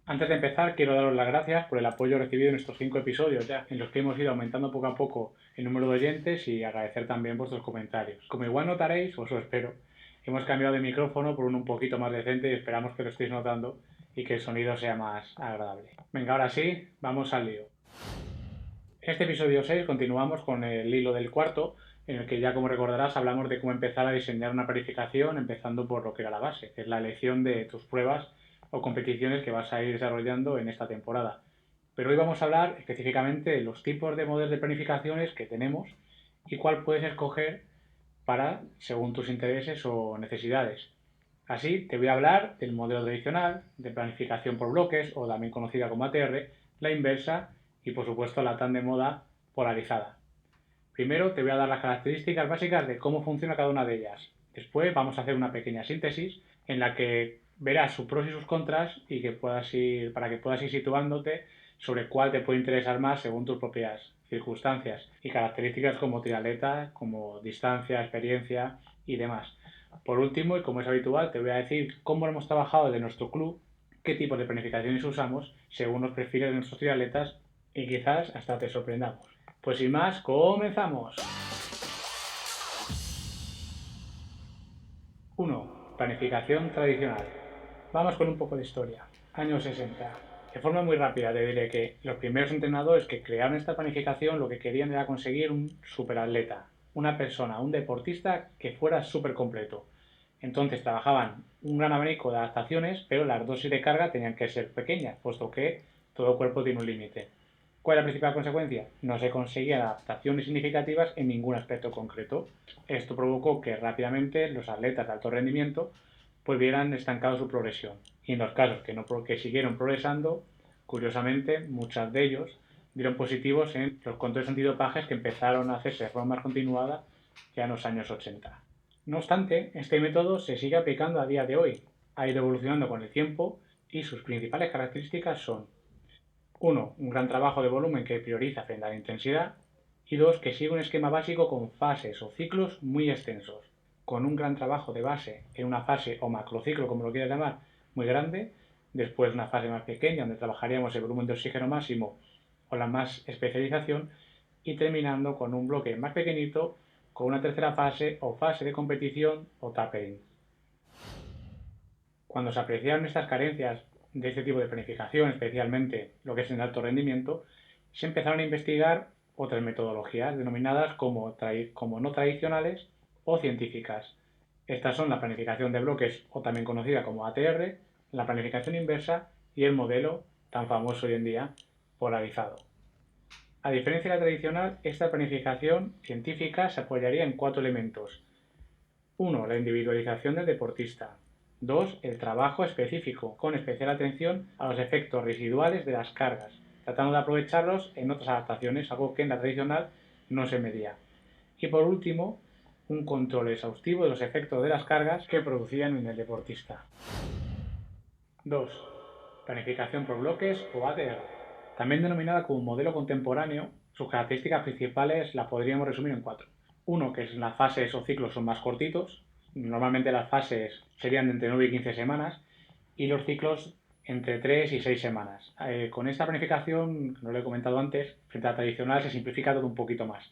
Antes de empezar, quiero daros las gracias por el apoyo recibido en estos 5 episodios ya, en los que hemos ido aumentando poco a poco el número de oyentes y agradecer también vuestros comentarios. Como igual notaréis, os lo espero, hemos cambiado de micrófono por uno un poquito más decente y esperamos que lo estéis notando y que el sonido sea más agradable. Venga, ahora sí, vamos al lío. Este episodio 6 continuamos con el hilo del cuarto, en el que ya como recordarás hablamos de cómo empezar a diseñar una planificación empezando por lo que era la base, que es la elección de tus pruebas o competiciones que vas a ir desarrollando en esta temporada. Pero hoy vamos a hablar específicamente de los tipos de modelos de planificaciones que tenemos y cuál puedes escoger para según tus intereses o necesidades. Así, te voy a hablar del modelo tradicional, de planificación por bloques, o también conocida como ATR, la inversa y, por supuesto, la tan de moda polarizada. Primero te voy a dar las características básicas de cómo funciona cada una de ellas. Después vamos a hacer una pequeña síntesis en la que verás sus pros y sus contras y que para que puedas ir situándote sobre cuál te puede interesar más según tus propias circunstancias y características como trialeta, como distancia, experiencia y demás. Por último, y como es habitual, te voy a decir cómo hemos trabajado desde nuestro club, qué tipo de planificaciones usamos según los perfiles de nuestros triatletas y quizás hasta te sorprendamos. Pues sin más, comenzamos. 1. Planificación tradicional. Vamos con un poco de historia. Años 60. De forma muy rápida te diré que los primeros entrenadores que crearon esta planificación lo que querían era conseguir un superatleta, una persona, un deportista que fuera súper completo. Entonces trabajaban un gran abanico de adaptaciones, pero las dosis de carga tenían que ser pequeñas, puesto que todo cuerpo tiene un límite. ¿Cuál es la principal consecuencia? No se conseguían adaptaciones significativas en ningún aspecto concreto. Esto provocó que rápidamente los atletas de alto rendimiento pues vieran estancado su progresión. Y en los casos que siguieron progresando, curiosamente, muchos de ellos dieron positivos en los controles antidopajes que empezaron a hacerse de forma más continuada ya en los años 80. No obstante, este método se sigue aplicando a día de hoy. Ha ido evolucionando con el tiempo y sus principales características son: uno, un gran trabajo de volumen que prioriza frente a la intensidad. Y dos, que sigue un esquema básico con fases o ciclos muy extensos, con un gran trabajo de base en una fase o macrociclo, como lo quieras llamar, muy grande, después una fase más pequeña donde trabajaríamos el volumen de oxígeno máximo o la más especialización, y terminando con un bloque más pequeñito con una tercera fase o fase de competición o tapering. Cuando se apreciaron estas carencias de este tipo de planificación, especialmente lo que es en alto rendimiento, se empezaron a investigar otras metodologías denominadas como no tradicionales o científicas. Estas son la planificación de bloques, o también conocida como ATR, la planificación inversa y el modelo, tan famoso hoy en día, polarizado. A diferencia de la tradicional, esta planificación científica se apoyaría en 4 elementos. 1. La individualización del deportista. 2. El trabajo específico, con especial atención a los efectos residuales de las cargas, tratando de aprovecharlos en otras adaptaciones, algo que en la tradicional no se medía. Y por último, un control exhaustivo de los efectos de las cargas que producían en el deportista. 2. Planificación por bloques o ADR. También denominada como modelo contemporáneo, sus características principales las podríamos resumir en 4. Uno, que es las fases o ciclos son más cortitos. Normalmente las fases serían de entre 9 y 15 semanas y los ciclos entre 3 y 6 semanas. Con esta planificación, no lo he comentado antes, frente a la tradicional se simplifica todo un poquito más.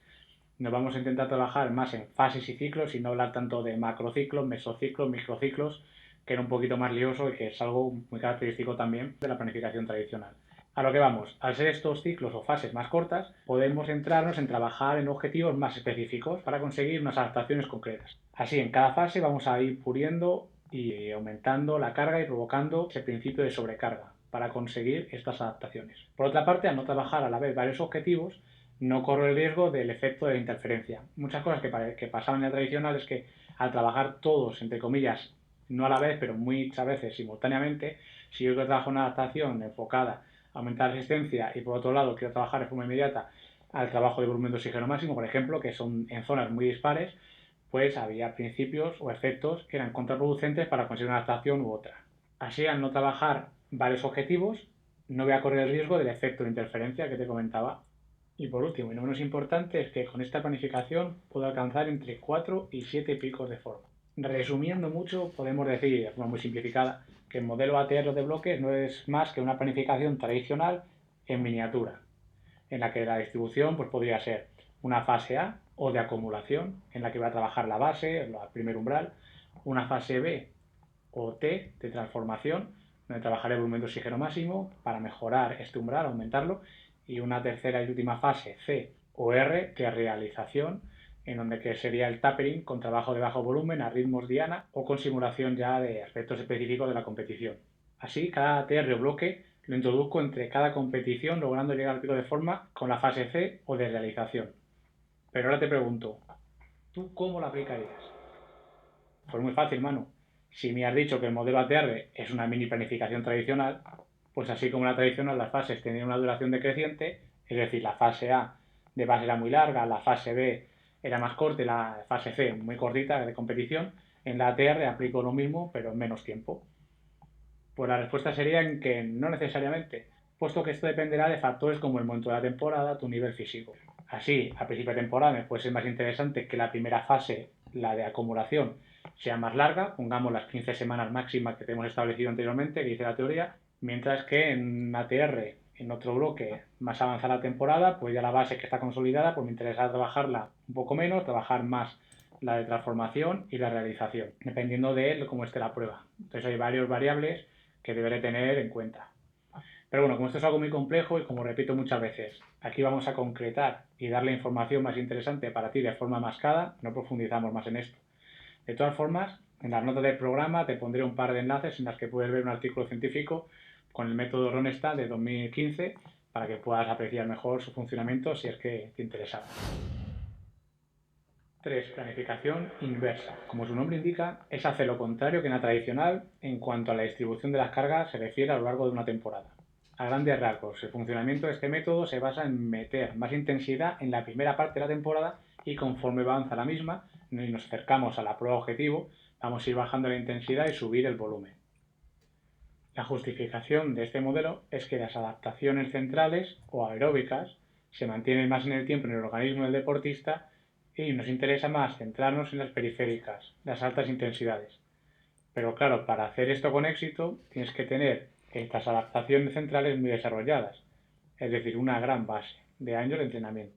Nos vamos a intentar trabajar más en fases y ciclos y no hablar tanto de macrociclos, mesociclos, microciclos, que era un poquito más lioso y que es algo muy característico también de la planificación tradicional. A lo que vamos, al ser estos ciclos o fases más cortas, podemos centrarnos en trabajar en objetivos más específicos para conseguir unas adaptaciones concretas. Así, en cada fase vamos a ir puliendo y aumentando la carga y provocando ese principio de sobrecarga para conseguir estas adaptaciones. Por otra parte, al no trabajar a la vez varios objetivos, no corre el riesgo del efecto de la interferencia. Muchas cosas que pasaban en el tradicional es que al trabajar todos, entre comillas, no a la vez, pero muchas veces simultáneamente, si yo quiero trabajar una adaptación enfocada a aumentar la resistencia y por otro lado quiero trabajar de forma inmediata al trabajo de volumen de oxígeno máximo, por ejemplo, que son en zonas muy dispares, pues había principios o efectos que eran contraproducentes para conseguir una adaptación u otra. Así, al no trabajar varios objetivos, no voy a correr el riesgo del efecto de interferencia que te comentaba. Y por último, y no menos importante, es que con esta planificación puedo alcanzar entre 4 y 7 picos de forma. Resumiendo mucho, podemos decir de forma muy simplificada que el modelo ATR de bloques no es más que una planificación tradicional en miniatura, en la que la distribución pues, podría ser una fase A o de acumulación, en la que va a trabajar la base, el primer umbral, una fase B o T de transformación, donde trabajaré el volumen de oxígeno máximo para mejorar este umbral, aumentarlo, y una tercera y última fase C o R de realización, en donde que sería el tapering con trabajo de bajo volumen a ritmos diana o con simulación ya de aspectos específicos de la competición. Así, cada ATR o bloque lo introduzco entre cada competición, logrando llegar al pico de forma con la fase C o de realización. Pero ahora te pregunto, ¿tú cómo lo aplicarías? Pues muy fácil, mano. Si me has dicho que el modelo ATR es una mini planificación tradicional, pues así como la tradicional, las fases tenían una duración decreciente, es decir, la fase A de base era muy larga, la fase B era más corta y la fase C muy cortita de competición, en la ATR aplico lo mismo pero en menos tiempo. Pues la respuesta sería en que no necesariamente, puesto que esto dependerá de factores como el momento de la temporada, tu nivel físico. Así, a principio de temporada me puede ser más interesante que la primera fase, la de acumulación, sea más larga, pongamos las 15 semanas máximas que tenemos establecido anteriormente, que dice la teoría, mientras que en ATR, en otro bloque más avanzada la temporada, pues ya la base que está consolidada, pues me interesa trabajarla un poco menos, trabajar más la de transformación y la realización, dependiendo de cómo esté la prueba. Entonces hay varias variables que deberé tener en cuenta. Pero bueno, como esto es algo muy complejo y como repito muchas veces, aquí vamos a concretar y darle información más interesante para ti de forma mascada, no profundizamos más en esto. De todas formas, en las notas del programa te pondré un par de enlaces en las que puedes ver un artículo científico con el método Ronestad de 2015 para que puedas apreciar mejor su funcionamiento si es que te interesa. 3. Planificación inversa. Como su nombre indica, es hacer lo contrario que en la tradicional en cuanto a la distribución de las cargas se refiere a lo largo de una temporada. A grandes rasgos, el funcionamiento de este método se basa en meter más intensidad en la primera parte de la temporada y conforme avanza la misma y nos acercamos a la prueba objetivo, vamos a ir bajando la intensidad y subir el volumen. La justificación de este modelo es que las adaptaciones centrales o aeróbicas se mantienen más en el tiempo en el organismo del deportista y nos interesa más centrarnos en las periféricas, las altas intensidades. Pero claro, para hacer esto con éxito tienes que tener estas adaptaciones centrales muy desarrolladas, es decir, una gran base de años de entrenamiento.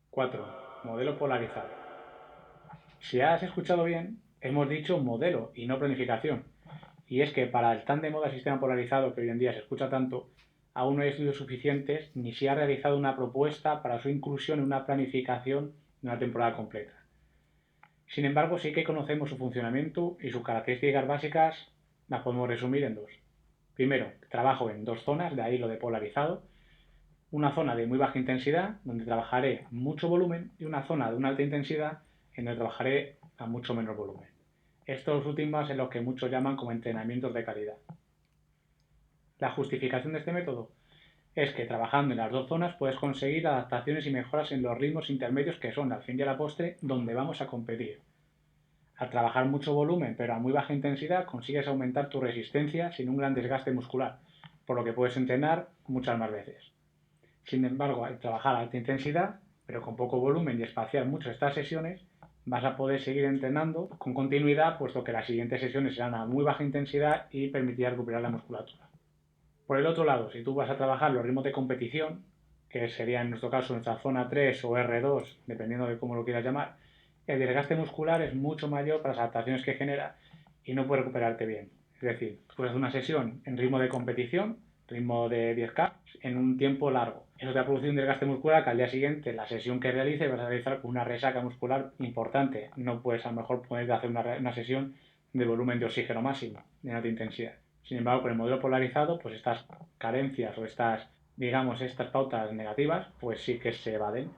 4. Modelo polarizado. Si has escuchado bien, hemos dicho modelo y no planificación. Y es que para el tan de moda sistema polarizado que hoy en día se escucha tanto, aún no hay estudios suficientes ni se ha realizado una propuesta para su inclusión en una planificación de una temporada completa. Sin embargo, sí que conocemos su funcionamiento y sus características básicas las podemos resumir en dos. Primero, trabajo en dos zonas, de ahí lo de polarizado. Una zona de muy baja intensidad, donde trabajaré mucho volumen, y una zona de una alta intensidad, en donde trabajaré a mucho menor volumen. Estos últimos es lo que muchos llaman como entrenamientos de calidad. La justificación de este método es que trabajando en las dos zonas puedes conseguir adaptaciones y mejoras en los ritmos intermedios que son, al fin y a la postre, donde vamos a competir. Al trabajar mucho volumen pero a muy baja intensidad consigues aumentar tu resistencia sin un gran desgaste muscular, por lo que puedes entrenar muchas más veces. Sin embargo, al trabajar a alta intensidad, pero con poco volumen y espaciar mucho estas sesiones, vas a poder seguir entrenando con continuidad, puesto que las siguientes sesiones serán a muy baja intensidad y permitirá recuperar la musculatura. Por el otro lado, si tú vas a trabajar los ritmos de competición, que sería en nuestro caso nuestra zona 3 o R2, dependiendo de cómo lo quieras llamar, el desgaste muscular es mucho mayor para las adaptaciones que genera y no puedes recuperarte bien. Es decir, puedes hacer una sesión en ritmo de competición, ritmo de 10K, en un tiempo largo. Eso te va a producir un desgaste muscular que al día siguiente, la sesión que realices, vas a realizar con una resaca muscular importante. No puedes a lo mejor poder hacer una sesión de volumen de oxígeno máximo, de alta intensidad. Sin embargo, con el modelo polarizado, pues estas carencias o estas, digamos, estas pautas negativas, pues sí que se evaden.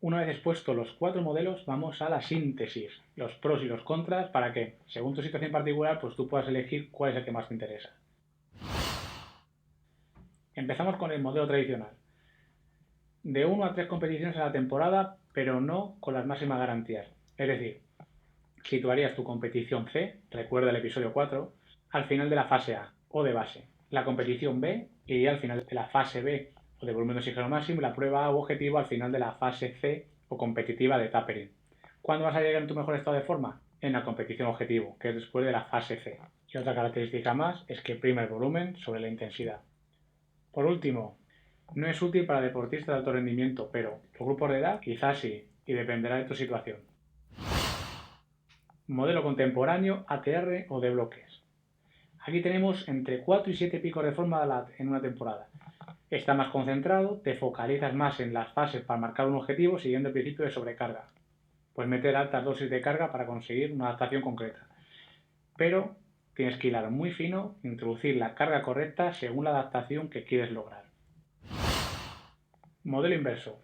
Una vez expuestos los cuatro modelos, vamos a la síntesis, los pros y los contras, para que, según tu situación particular, pues tú puedas elegir cuál es el que más te interesa. Empezamos con el modelo tradicional. De 1 a 3 competiciones a la temporada pero no con las máximas garantías. Es decir, situarías tu competición C, recuerda el episodio 4, al final de la fase A o de base. La competición B iría al final de la fase B o de volumen de oxígeno máximo y la prueba A o objetivo al final de la fase C o competitiva de tapering. ¿Cuándo vas a llegar en tu mejor estado de forma? En la competición objetivo, que es después de la fase C. Y otra característica más es que prima el volumen sobre la intensidad. Por último, no es útil para deportistas de alto rendimiento, pero los grupos de edad quizás sí, y dependerá de tu situación. Modelo contemporáneo, ATR o de bloques. Aquí tenemos entre 4 y 7 picos de forma en una temporada. Está más concentrado, te focalizas más en las fases para marcar un objetivo siguiendo el principio de sobrecarga. Puedes meter altas dosis de carga para conseguir una adaptación concreta. Pero tienes que hilar muy fino, introducir la carga correcta según la adaptación que quieres lograr. Modelo inverso.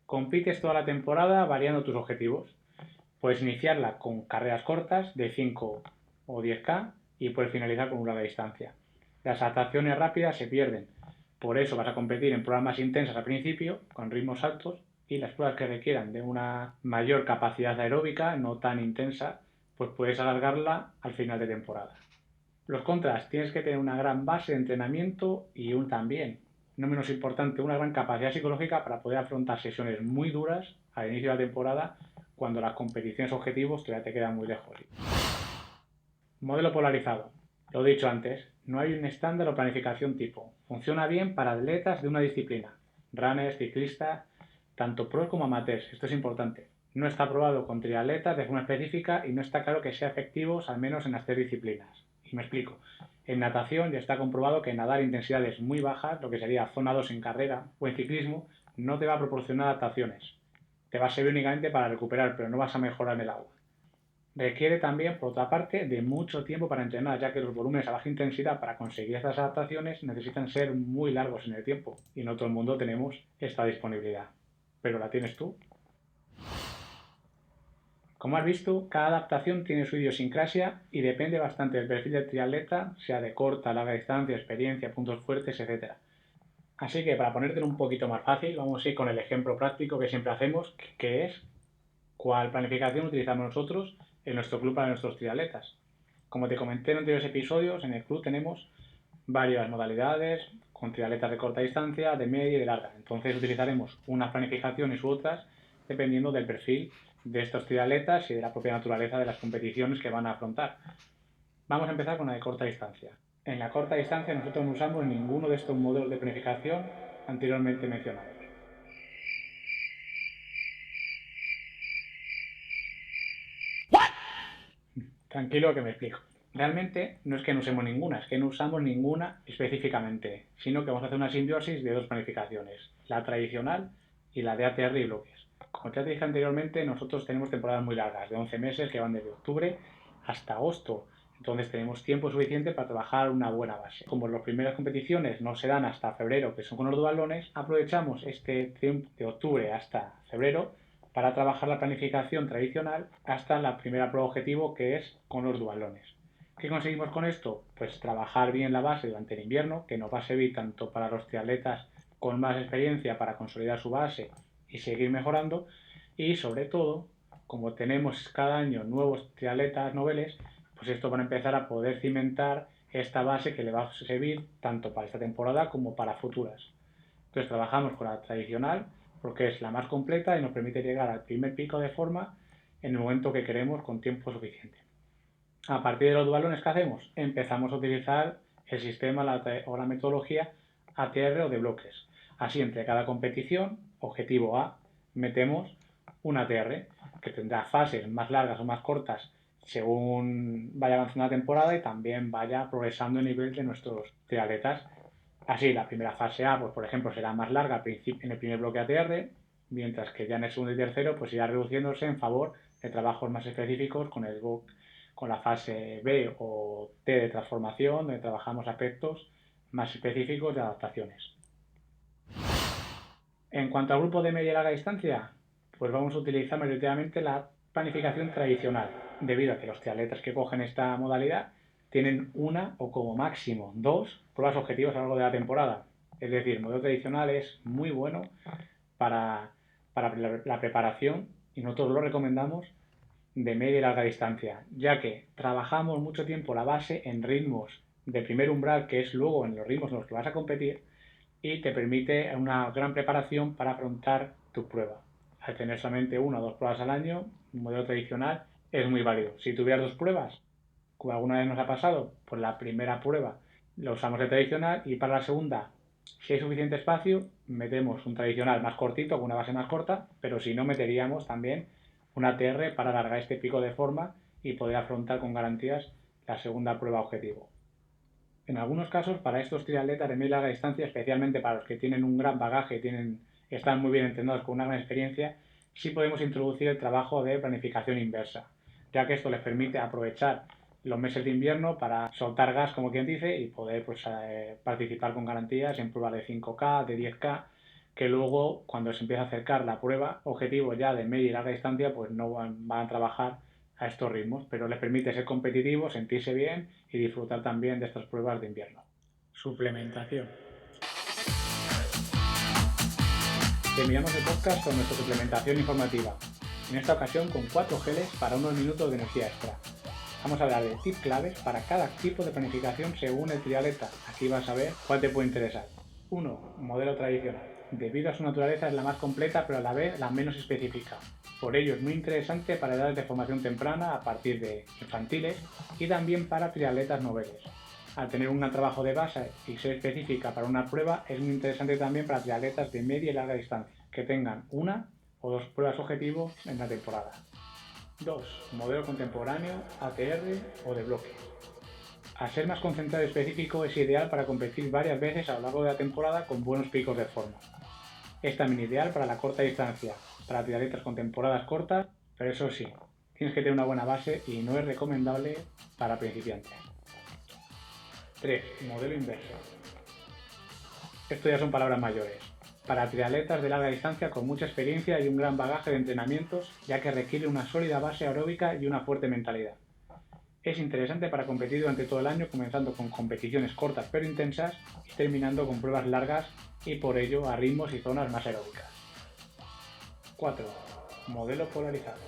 Compites toda la temporada variando tus objetivos. Puedes iniciarla con carreras cortas de 5 o 10K y puedes finalizar con una larga distancia. Las adaptaciones rápidas se pierden, por eso vas a competir en pruebas más intensas al principio, con ritmos altos, y las pruebas que requieran de una mayor capacidad aeróbica, no tan intensa, pues puedes alargarla al final de temporada. Los contras, tienes que tener una gran base de entrenamiento y también, no menos importante, una gran capacidad psicológica para poder afrontar sesiones muy duras al inicio de la temporada cuando las competiciones objetivos todavía te quedan muy lejos. Modelo polarizado. Lo he dicho antes, no hay un estándar o planificación tipo. Funciona bien para atletas de una disciplina, runners, ciclistas, tanto pros como amateurs. Esto es importante. No está probado con triatletas de forma específica y no está claro que sea efectivo, al menos en las 3 disciplinas. Y me explico. En natación ya está comprobado que nadar a intensidades muy bajas, lo que sería zona 2 en carrera o en ciclismo, no te va a proporcionar adaptaciones. Te va a servir únicamente para recuperar, pero no vas a mejorar en el agua. Requiere también, por otra parte, de mucho tiempo para entrenar, ya que los volúmenes a baja intensidad para conseguir estas adaptaciones necesitan ser muy largos en el tiempo y no todo el mundo tenemos esta disponibilidad. ¿Pero la tienes tú? Como has visto, cada adaptación tiene su idiosincrasia y depende bastante del perfil del triatleta, sea de corta, larga distancia, experiencia, puntos fuertes, etc. Así que para ponértelo un poquito más fácil, vamos a ir con el ejemplo práctico que siempre hacemos, que es cuál planificación utilizamos nosotros en nuestro club para nuestros triatletas. Como te comenté en anteriores episodios, en el club tenemos varias modalidades, con triatletas de corta distancia, de media y de larga. Entonces utilizaremos unas planificaciones u otras dependiendo del perfil de estos triatletas y de la propia naturaleza de las competiciones que van a afrontar. Vamos a empezar con la de corta distancia. En la corta distancia nosotros no usamos ninguno de estos modelos de planificación anteriormente mencionados. Tranquilo que me explico. Realmente no es que no usemos ninguna, es que no usamos ninguna específicamente, sino que vamos a hacer una simbiosis de dos planificaciones, la tradicional y la de ATR y bloques. Como te dije anteriormente, nosotros tenemos temporadas muy largas, de 11 meses, que van desde octubre hasta agosto. Entonces tenemos tiempo suficiente para trabajar una buena base. Como las primeras competiciones no se dan hasta febrero, que son con los duatlones, aprovechamos este tiempo de octubre hasta febrero para trabajar la planificación tradicional hasta la primera prueba objetivo, que es con los duatlones. ¿Qué conseguimos con esto? Pues trabajar bien la base durante el invierno, que nos va a servir tanto para los triatletas con más experiencia para consolidar su base y seguir mejorando, y sobre todo, como tenemos cada año nuevos triatletas noveles, pues esto van a empezar a poder cimentar esta base que le va a servir tanto para esta temporada como para futuras. Entonces trabajamos con la tradicional porque es la más completa y nos permite llegar al primer pico de forma en el momento que queremos con tiempo suficiente. A partir de los duatlones que hacemos, empezamos a utilizar el sistema o la metodología ATR o de bloques. Así, entre cada competición, objetivo A, metemos un ATR que tendrá fases más largas o más cortas según vaya avanzando la temporada y también vaya progresando el nivel de nuestros triatletas. Así, la primera fase A, pues por ejemplo, será más larga en el primer bloque ATR, mientras que ya en el segundo y tercero pues irá reduciéndose en favor de trabajos más específicos con la fase B o T de transformación, donde trabajamos aspectos más específicos de adaptaciones. En cuanto al grupo de media y larga distancia, pues vamos a utilizar mayoritariamente la planificación tradicional, debido a que los triatletas que cogen esta modalidad tienen una o como máximo dos pruebas objetivas a lo largo de la temporada. Es decir, el modelo tradicional es muy bueno para para la preparación, y nosotros lo recomendamos, de media y larga distancia, ya que trabajamos mucho tiempo la base en ritmos de primer umbral, que es luego en los ritmos en los que vas a competir, y te permite una gran preparación para afrontar tu prueba. Al tener solamente 1 o 2 pruebas al año, un modelo tradicional es muy válido. Si tuvieras 2 pruebas, como alguna vez nos ha pasado, pues la primera prueba lo usamos de tradicional, y para la segunda, si hay suficiente espacio, metemos un tradicional más cortito, con una base más corta, pero si no, meteríamos también una TR para alargar este pico de forma y poder afrontar con garantías la segunda prueba objetivo. En algunos casos, para estos triatletas de media y larga distancia, especialmente para los que tienen un gran bagaje, están muy bien entrenados con una gran experiencia, sí podemos introducir el trabajo de planificación inversa, ya que esto les permite aprovechar los meses de invierno para soltar gas, como quien dice, y poder participar con garantías en pruebas de 5K, de 10K, que luego, cuando se empieza a acercar la prueba objetivo ya de media y larga distancia, pues no van a trabajar a estos ritmos, pero les permite ser competitivos, sentirse bien y disfrutar también de estas pruebas de invierno. Suplementación. Terminamos el podcast con nuestra suplementación informativa, en esta ocasión con 4 geles para unos minutos de energía extra. Vamos a hablar de tips claves para cada tipo de planificación según el triatleta. Aquí vas a ver cuál te puede interesar. 1. Modelo tradicional. Debido a su naturaleza es la más completa, pero a la vez la menos específica. Por ello es muy interesante para edades de formación temprana, a partir de infantiles, y también para triatletas noveles. Al tener un trabajo de base y ser específica para una prueba, es muy interesante también para triatletas de media y larga distancia, que tengan 1 o 2 pruebas objetivo en la temporada. 2. Modelo contemporáneo, ATR o de bloque. Al ser más concentrado y específico, es ideal para competir varias veces a lo largo de la temporada con buenos picos de forma. Es también ideal para la corta distancia, para triatletas con temporadas cortas, pero eso sí, tienes que tener una buena base y no es recomendable para principiantes. 3. Modelo inverso. Esto ya son palabras mayores. Para triatletas de larga distancia con mucha experiencia y un gran bagaje de entrenamientos, ya que requiere una sólida base aeróbica y una fuerte mentalidad. Es interesante para competir durante todo el año, comenzando con competiciones cortas pero intensas y terminando con pruebas largas y por ello a ritmos y zonas más aeróbicas. 4. Modelo polarizado.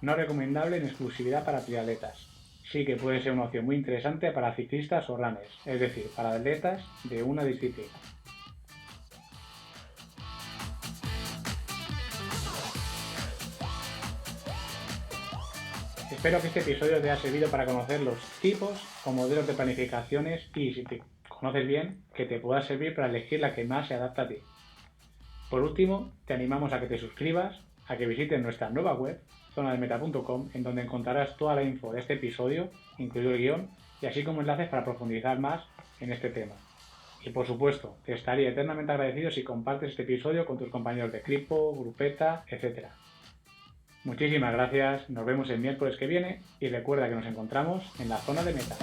No recomendable en exclusividad para triatletas. Sí que puede ser una opción muy interesante para ciclistas o runners, es decir, para atletas de una disciplina. Espero que este episodio te haya servido para conocer los tipos o modelos de planificaciones y, si te conoces bien, que te pueda servir para elegir la que más se adapta a ti. Por último, te animamos a que te suscribas, a que visites nuestra nueva web, zonadelmeta.com, en donde encontrarás toda la info de este episodio, incluido el guión, y así como enlaces para profundizar más en este tema. Y por supuesto, te estaría eternamente agradecido si compartes este episodio con tus compañeros de equipo, grupeta, etc. Muchísimas gracias, nos vemos el miércoles que viene y recuerda que nos encontramos en la zona de meta.